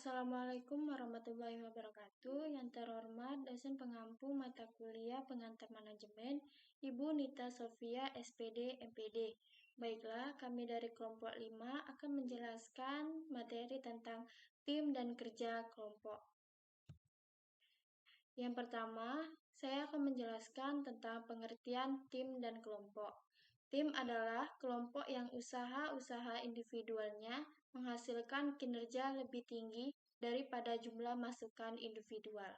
Assalamualaikum warahmatullahi wabarakatuh. Yang terhormat dosen pengampu mata kuliah pengantar manajemen, Ibu Nita Sofia, SPD, MPD. Baiklah, kami dari kelompok 5 akan menjelaskan materi tentang tim dan kerja kelompok. Yang pertama, saya akan menjelaskan tentang pengertian tim dan kelompok. Tim adalah kelompok yang usaha-usaha individualnya menghasilkan kinerja lebih tinggi daripada jumlah masukan individual.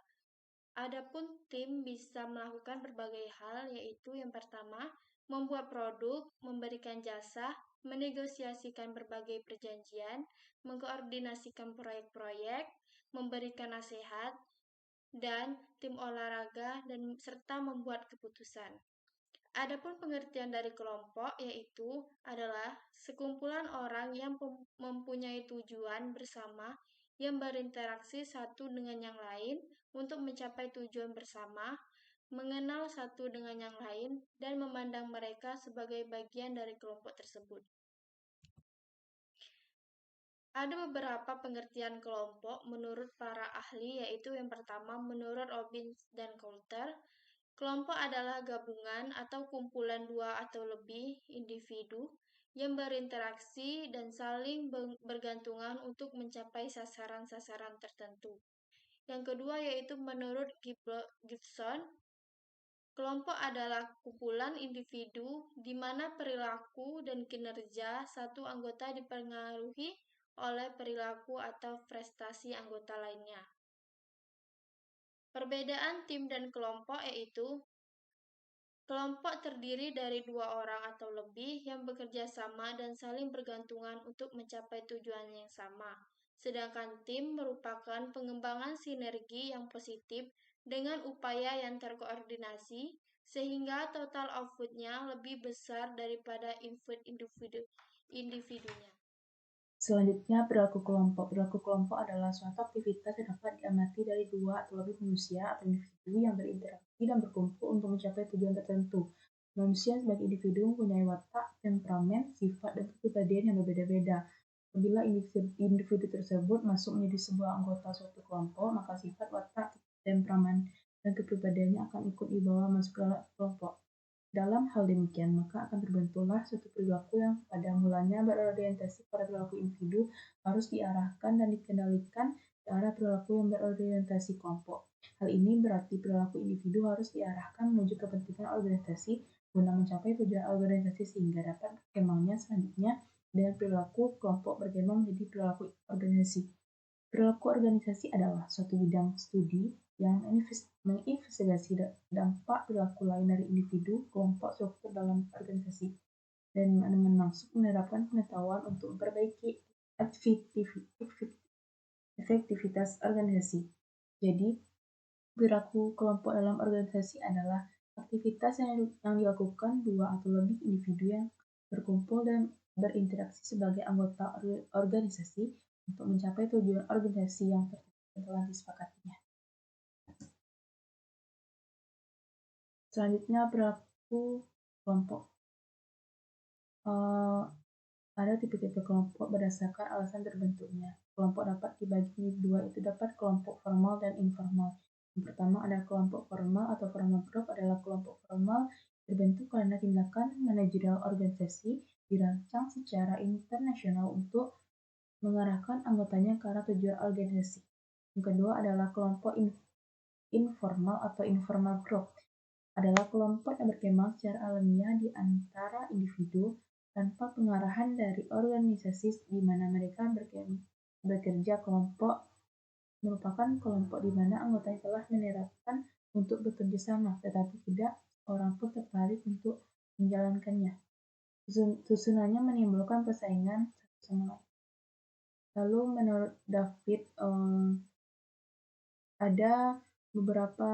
Adapun tim bisa melakukan berbagai hal, yaitu yang pertama, membuat produk, memberikan jasa, menegosiasikan berbagai perjanjian, mengkoordinasikan proyek-proyek, memberikan nasihat, dan tim olahraga dan serta membuat keputusan. Adapun pengertian dari kelompok yaitu adalah sekumpulan orang yang mempunyai tujuan bersama yang berinteraksi satu dengan yang lain untuk mencapai tujuan bersama, mengenal satu dengan yang lain, dan memandang mereka sebagai bagian dari kelompok tersebut. Ada beberapa pengertian kelompok menurut para ahli, yaitu yang pertama menurut Robbins dan Coulter, kelompok adalah gabungan atau kumpulan dua atau lebih individu yang berinteraksi dan saling bergantungan untuk mencapai sasaran-sasaran tertentu. Yang kedua yaitu menurut Gibson, kelompok adalah kumpulan individu di mana perilaku dan kinerja satu anggota dipengaruhi oleh perilaku atau prestasi anggota lainnya. Perbedaan tim dan kelompok yaitu kelompok terdiri dari dua orang atau lebih yang bekerja sama dan saling bergantungan untuk mencapai tujuan yang sama. Sedangkan tim merupakan pengembangan sinergi yang positif dengan upaya yang terkoordinasi, sehingga total output-nya lebih besar daripada input individunya. Selanjutnya, perilaku kelompok. Perilaku kelompok adalah suatu aktivitas yang dapat diamati dari dua atau lebih manusia atau individu yang berinteraksi dan berkumpul untuk mencapai tujuan tertentu. Manusia sebagai individu mempunyai watak, temperamen, sifat, dan kepribadian yang berbeda-beda. Apabila individu tersebut masuk menjadi sebuah anggota suatu kelompok, maka sifat, watak, temperamen, dan kepribadiannya akan ikut dibawa masuk ke kelompok. Dalam hal demikian, maka akan terbentuklah suatu perilaku yang pada mulanya berorientasi pada perilaku individu harus diarahkan dan dikendalikan ke arah perilaku yang berorientasi kelompok. Hal ini berarti perilaku individu harus diarahkan menuju kepentingan organisasi guna mencapai tujuan organisasi sehingga dapat berkembangnya selanjutnya, dan perilaku kelompok berkembang menjadi perilaku organisasi. Perilaku organisasi adalah suatu bidang studi yang menginvestigasi dampak perilaku lain dari individu, kelompok, struktur dalam organisasi, dan dengan maksud menerapkan pengetahuan untuk memperbaiki efektivitas organisasi. Jadi, perilaku kelompok dalam organisasi adalah aktivitas yang dilakukan dua atau lebih individu yang berkumpul dan berinteraksi sebagai anggota organisasi untuk mencapai tujuan organisasi yang telah disepakatinya. Selanjutnya, perilaku kelompok. Ada tipe-tipe kelompok berdasarkan alasan terbentuknya. Kelompok dapat dibagi menjadi dua, itu dapat kelompok formal dan informal. Yang pertama ada kelompok formal atau formal group adalah kelompok formal terbentuk karena tindakan manajerial organisasi dirancang secara internasional untuk mengarahkan anggotanya ke arah tujuan organisasi. Yang kedua adalah kelompok informal atau informal group adalah kelompok yang berkembang secara alamiah di antara individu tanpa pengarahan dari organisasi di mana mereka bekerja. Kelompok merupakan kelompok di mana anggotanya telah menerapkan untuk bekerja sama, tetapi tidak orang pun tertarik untuk menjalankannya. Susunannya menimbulkan persaingan satu sama lain. Lalu menurut David, ada beberapa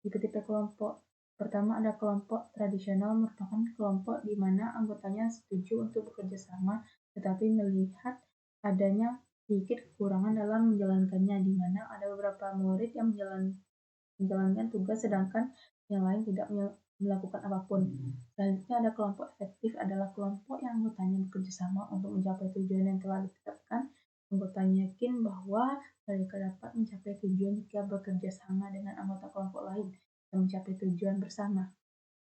tipe-tipe kelompok. Pertama ada kelompok tradisional, merupakan kelompok di mana anggotanya setuju untuk bekerja sama, tetapi melihat adanya sedikit kekurangan dalam menjalankannya, di mana ada beberapa murid yang menjalankan tugas sedangkan yang lain tidak melakukan apapun. Selanjutnya ada kelompok efektif, adalah kelompok yang anggotanya bekerja sama untuk mencapai tujuan yang telah ditetapkan. Anggotanya yakin bahwa mereka dapat mencapai tujuan jika bekerja sama dengan anggota kelompok lain dan mencapai tujuan bersama.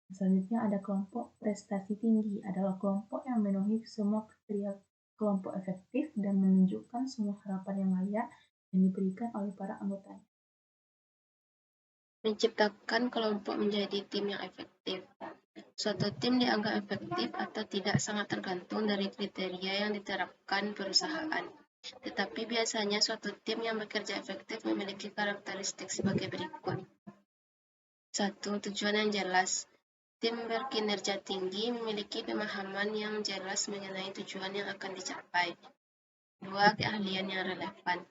Selanjutnya ada kelompok prestasi tinggi, adalah kelompok yang memenuhi semua kriteria kelompok efektif dan menunjukkan semua harapan yang layak yang diberikan oleh para anggotanya. Menciptakan kelompok menjadi tim yang efektif. Suatu tim dianggap efektif atau tidak sangat tergantung dari kriteria yang diterapkan perusahaan. Tetapi biasanya suatu tim yang bekerja efektif memiliki karakteristik sebagai berikut. 1. Tujuan yang jelas. Tim berkinerja tinggi memiliki pemahaman yang jelas mengenai tujuan yang akan dicapai. 2. Keahlian yang relevan.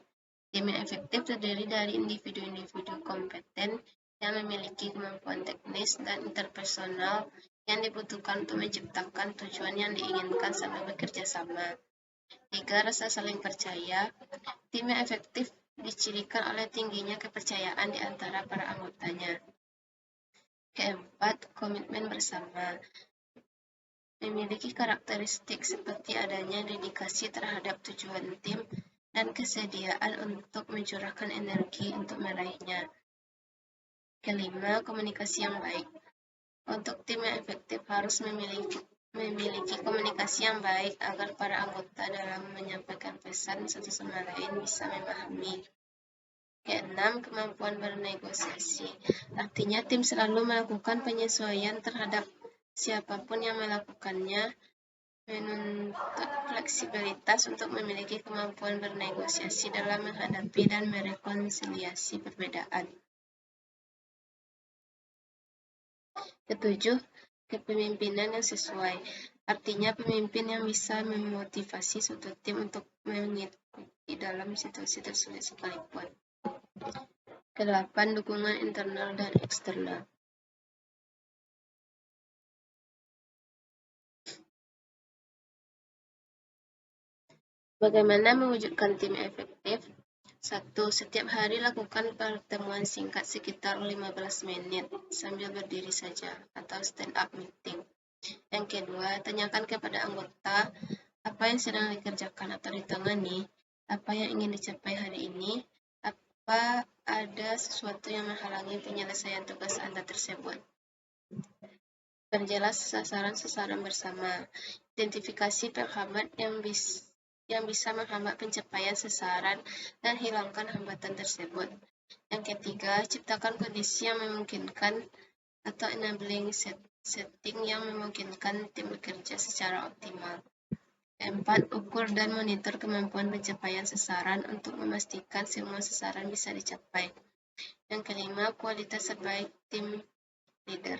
Tim yang efektif terdiri dari individu-individu kompeten yang memiliki kemampuan teknis dan interpersonal yang dibutuhkan untuk menciptakan tujuan yang diinginkan sambil bekerja sama. 3. Rasa saling percaya. Tim yang efektif dicirikan oleh tingginya kepercayaan di antara para anggotanya. Keempat, komitmen bersama. Memiliki karakteristik seperti adanya dedikasi terhadap tujuan tim dan kesediaan untuk mencurahkan energi untuk meraihnya. Kelima, komunikasi yang baik. Untuk tim yang efektif harus memiliki komunikasi yang baik agar para anggota dalam menyampaikan pesan satu sama lain bisa memahami. Keenam, kemampuan bernegosiasi. Artinya tim selalu melakukan penyesuaian terhadap siapapun yang melakukannya, menuntut fleksibilitas untuk memiliki kemampuan bernegosiasi dalam menghadapi dan merekonsiliasi perbedaan. Ketujuh, kepemimpinan yang sesuai. Artinya pemimpin yang bisa memotivasi suatu tim untuk mengikuti dalam situasi tersulit sekalipun. Kedelapan, dukungan internal dan eksternal. Bagaimana mewujudkan tim efektif? 1. Setiap hari lakukan pertemuan singkat sekitar 15 menit sambil berdiri saja atau stand up meeting. Yang kedua, tanyakan kepada anggota apa yang sedang dikerjakan atau ditangani, apa yang ingin dicapai hari ini, apa ada sesuatu yang menghalangi penyelesaian tugas Anda tersebut. Perjelas sasaran-sasaran bersama. Identifikasi penghambat yang bisa menghambat pencapaian sasaran dan hilangkan hambatan tersebut. Yang ketiga, ciptakan kondisi yang memungkinkan atau enabling setting yang memungkinkan tim bekerja secara optimal. Keempat, ukur dan monitor kemampuan pencapaian sasaran untuk memastikan semua sasaran bisa dicapai. Yang kelima, kualitas sebaik tim leader.